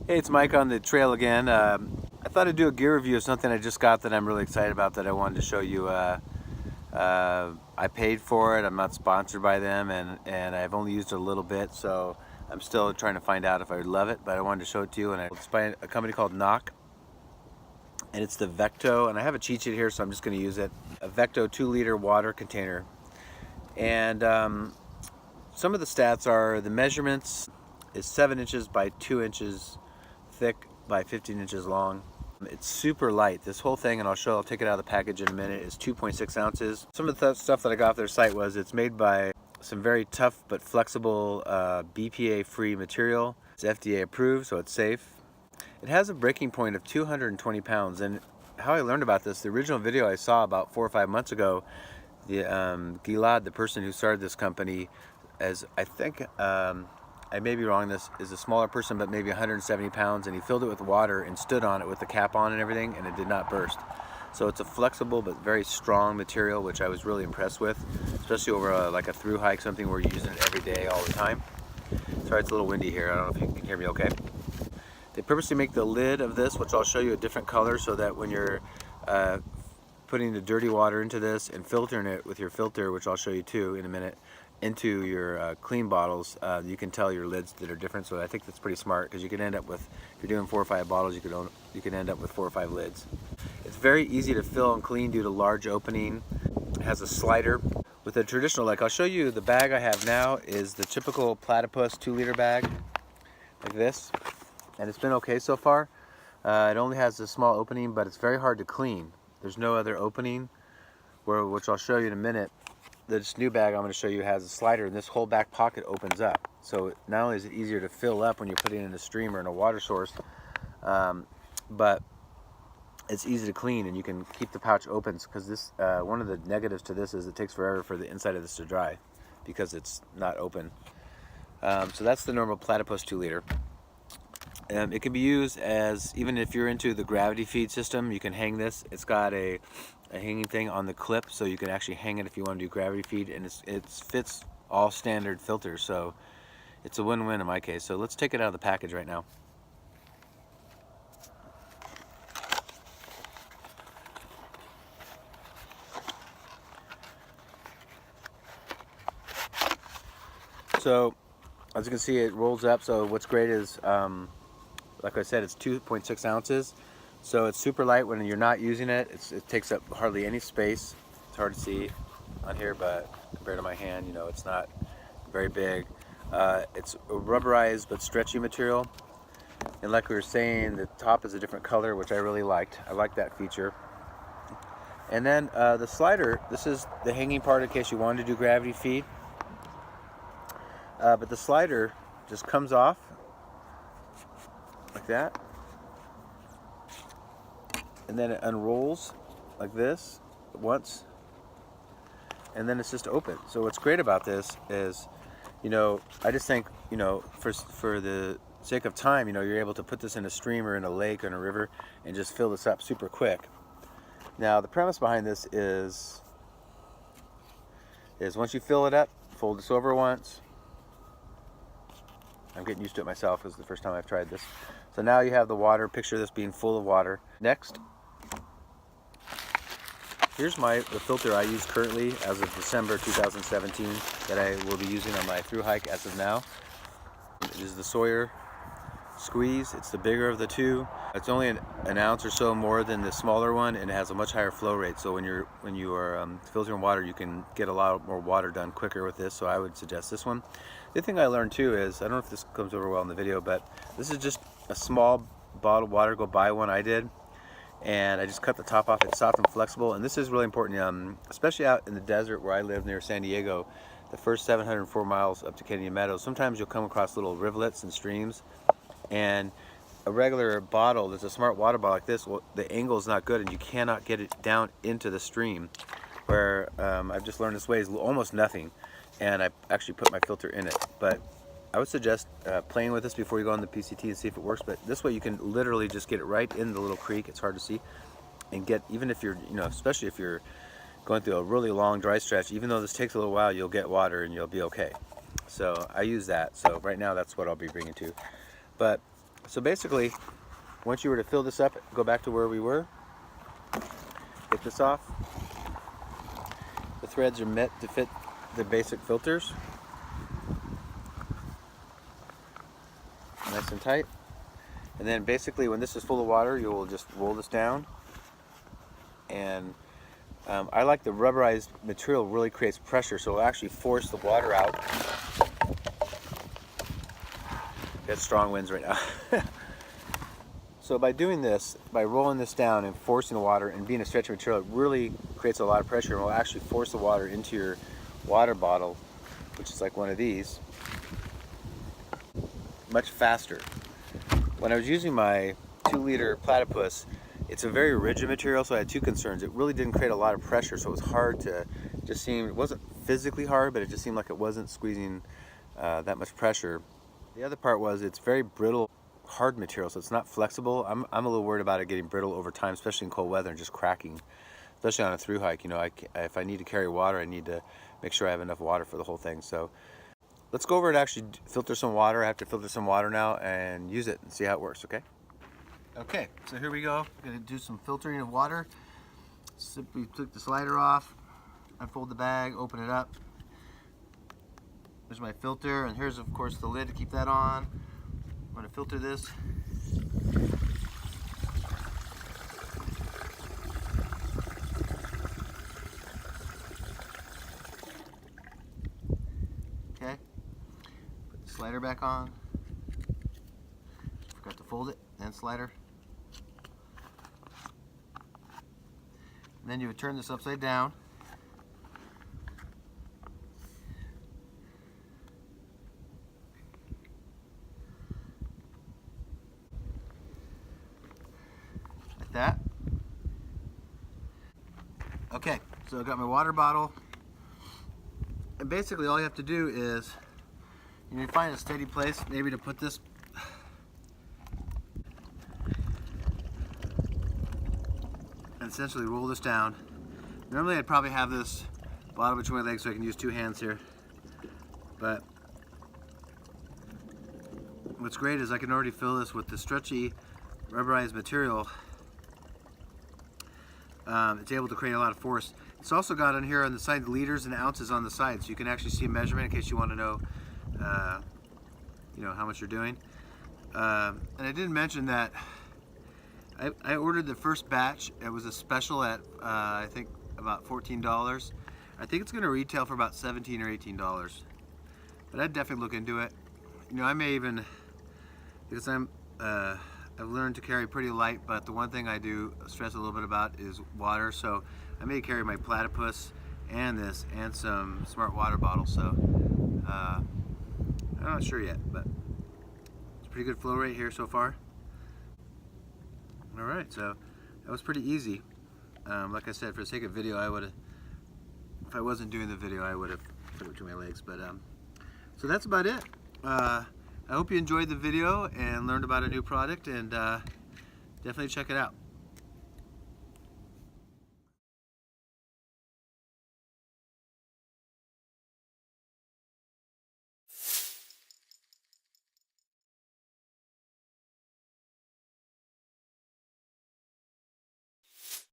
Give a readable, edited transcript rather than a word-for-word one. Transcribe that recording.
Hey, it's Mike on the trail again. I thought I'd do a gear review of something I just got that I'm really excited about that I wanted to show you. I paid for it. I'm not sponsored by them, and I've only used it a little bit, so I'm still trying to find out if I would love it, but I wanted to show it to you. And it's by a company called CNOC, and it's the VECTO, and I have a cheat sheet here, so I'm just going to use it. A VECTO 2-liter water container. And some of the stats are the measurements is 7 inches by 2 inches thick by 15 inches long. It's super light. This whole thing, and I'll take it out of the package in a minute, is 2.6 ounces. Some of the stuff that I got off their site was it's made by some very tough but flexible BPA-free material. It's FDA approved, so it's safe. It has a breaking point of 220 pounds, and how I learned about this, the original video I saw about 4 or 5 months ago, Gilad, the person who started this company, as I think, I may be wrong, this is a smaller person, but maybe 170 pounds, and he filled it with water and stood on it with the cap on and everything, and it did not burst. So it's a flexible but very strong material, which I was really impressed with, especially over like a through hike, something where you're using it every day, all the time. Sorry, it's a little windy here. I don't know if you can hear me okay. They purposely make the lid of this, which I'll show you a different color, so that when you're putting the dirty water into this and filtering it with your filter, which I'll show you too in a minute, into your clean bottles, you can tell your lids that are different. So I think that's pretty smart, because you can end up with, if you're doing 4 or 5 bottles, you can end up with 4 or 5 lids. It's very easy to fill and clean due to large opening. It has a slider. With a traditional, like I'll show you, the bag I have now is the typical platypus 2-liter bag, like this, and it's been okay so far. It only has a small opening, but it's very hard to clean. There's no other opening, which I'll show you in a minute. This new bag I'm going to show you has a slider, and this whole back pocket opens up. So not only is it easier to fill up when you're putting it in a stream or in a water source, but it's easy to clean, and you can keep the pouch open, because this one of the negatives to this is it takes forever for the inside of this to dry because it's not open. So that's the normal platypus 2-liter. It can be used as, even if you're into the gravity feed system, you can hang this. It's got a hanging thing on the clip, so you can actually hang it if you want to do gravity feed, and it fits all standard filters, so it's a win-win in my case. So let's take it out of the package right now. So as you can see, it rolls up. So what's great is, like I said, it's 2.6 ounces. So it's super light when you're not using it. It takes up hardly any space. It's hard to see on here, but compared to my hand, you know, it's not very big. It's a rubberized but stretchy material. And like we were saying, the top is a different color, which I really liked. I like that feature. And then the slider, this is the hanging part in case you wanted to do gravity feed. But the slider just comes off like that, and then it unrolls like this once, and then it's just open. So what's great about this is, you know, I just think, you know, for the sake of time, you know, you're able to put this in a stream or in a lake or in a river and just fill this up super quick. Now the premise behind this is once you fill it up, fold this over once. I'm getting used to it myself, because it's the first time I've tried this. So now you have the water. Picture this being full of water. Next, here's the filter I use currently as of December 2017 that I will be using on my through hike as of now. It is the Sawyer Squeeze. It's the bigger of the two. It's only an ounce or so more than the smaller one, and it has a much higher flow rate. So when you are filtering water, you can get a lot more water done quicker with this. So I would suggest this one. The thing I learned too is, I don't know if this comes over well in the video, but this is just a small bottle of water. Go buy one. I did, and I just cut the top off. It's soft and flexible, and this is really important, especially out in the desert where I live near San Diego. The first 704 miles up to Canyon Meadows, sometimes you'll come across little rivulets and streams, and a regular bottle, there's a smart water bottle like this, well, the angle is not good, and you cannot get it down into the stream. Where I've just learned this way is almost nothing, and I actually put my filter in it. But I would suggest playing with this before you go on the PCT and see if it works. But this way you can literally just get it right in the little creek. It's hard to see, and get, even if you're, you know, especially if you're going through a really long dry stretch, even though this takes a little while, you'll get water and you'll be okay. So I use that. So right now that's what I'll be bringing to. But So basically, once you were to fill this up, go back to where we were, get this off. The threads are meant to fit the basic filters. Nice and tight. And then basically when this is full of water, you will just roll this down. And I like the rubberized material really creates pressure, so it'll actually force the water out. Got strong winds right now. So by doing this, by rolling this down and forcing the water and being a stretchy material, it really creates a lot of pressure and will actually force the water into your water bottle, which is like one of these, much faster. When I was using my 2-liter platypus, it's a very rigid material, so I had two concerns. It really didn't create a lot of pressure, so it was hard to, just seemed, it wasn't physically hard, but it just seemed like it wasn't squeezing that much pressure. The other part was it's very brittle, hard material, so it's not flexible. I'm a little worried about it getting brittle over time, especially in cold weather and just cracking, especially on a through hike. You know, if I need to carry water, I need to make sure I have enough water for the whole thing. So let's go over and actually filter some water. I have to filter some water now and use it and see how it works, okay? Okay, so here we go. I'm gonna do some filtering of water. Simply click the slider off, unfold the bag, open it up. There's my filter, and here's of course the lid to keep that on. I'm going to filter this. Okay, put the slider back on. Forgot to fold it, and slider. And then you would turn this upside down. That. Okay, so I've got my water bottle, and basically all you have to do is you find a steady place maybe to put this, and essentially roll this down. Normally I'd probably have this bottle between my legs so I can use two hands here, but what's great is I can already fill this with the stretchy rubberized material. It's able to create a lot of force. It's also got on here on the side liters and ounces on the side, so you can actually see a measurement in case you want to know, you know, how much you're doing. And I didn't mention that I ordered the first batch. It was a special at I think about $14. I think it's going to retail for about $17 or $18. But I'd definitely look into it. You know, I may even, because I've learned to carry pretty light, but the one thing I do stress a little bit about is water, so I may carry my platypus and this and some smart water bottles, so I'm not sure yet, but it's a pretty good flow rate here so far. Alright, so that was pretty easy. Like I said, for the sake of video, I would have, if I wasn't doing the video, I would have put it between my legs, but so that's about it. I hope you enjoyed the video and learned about a new product, and definitely check it out.